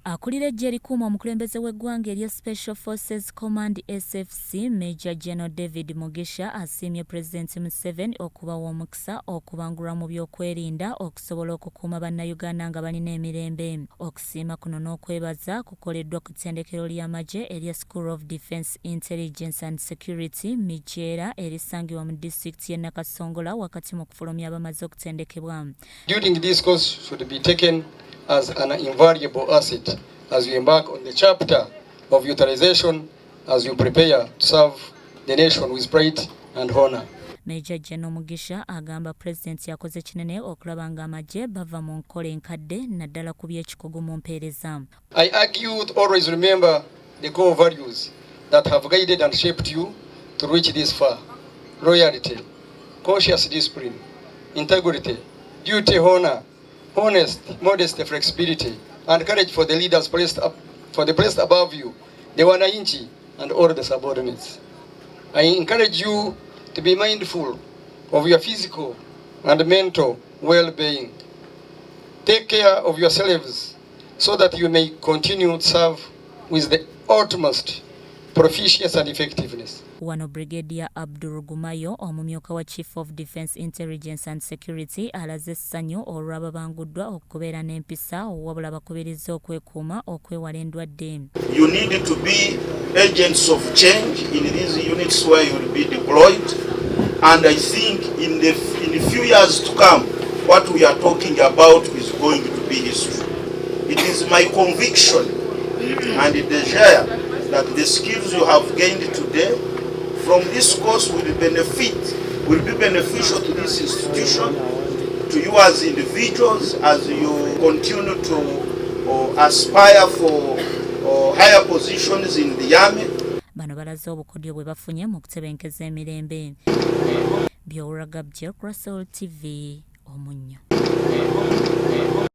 Akulira eggye erikuuma omukulembeze w'eggwanga erya Special Forces Command SFC Major General David Mugisha asiimye President Museveni okubawa omukisa okubangulwa mu by'okwerinda okusobola okukuuma bannayuganda nga balina emirembe. Okusiima kuno n'okwebaza kukoleddwa ku ttendekero ly'amagye erya School of Defence Intelligence and Security Mijeera erisangibwa mu disitulikiti y'e Nakasongola wakati mu kufulumya abamaze okutendekebwa. During this course should be taken as an invaluable asset as you embark on the chapter of utilization as you prepare to serve the nation with pride and honor. Major General Mugisha agamba President yakoze kinene okulaba nga amagye bava mu nkola enkadde naddala ku by'ekikugu mu mpeereza. I urge you to always remember the core values that have guided and shaped you to reach this far. Loyalty, conscious discipline, integrity, duty, honor, honesty, modesty, flexibility, and courage for the leaders placed above you, the wananchi, and all the subordinates. I encourage you to be mindful of your physical and mental well-being. Take care of yourselves so that you may continue to serve with the utmost proficiency and effectiveness. Wano Brigadier Abdul Gumayo omumyuka wa Chief of Defence Intelligence and Security alaze essanyu olwa Babanguddwa okubeera n'empisa wabula bakubiriza okwekuuma okwewala endwadde. You need to be agents of change in these units where you will be deployed, and I think in the few years to come what we are talking about is going to be history. It is my conviction and desire that the skills you have gained today from this course will be beneficial to this institution, to you as individuals, as you continue to aspire for higher positions in the army. Bano balaze obukodyo bwe bafunye mu kutebenkeza emirembe. Byowulagabye Crossall TV Omunyo.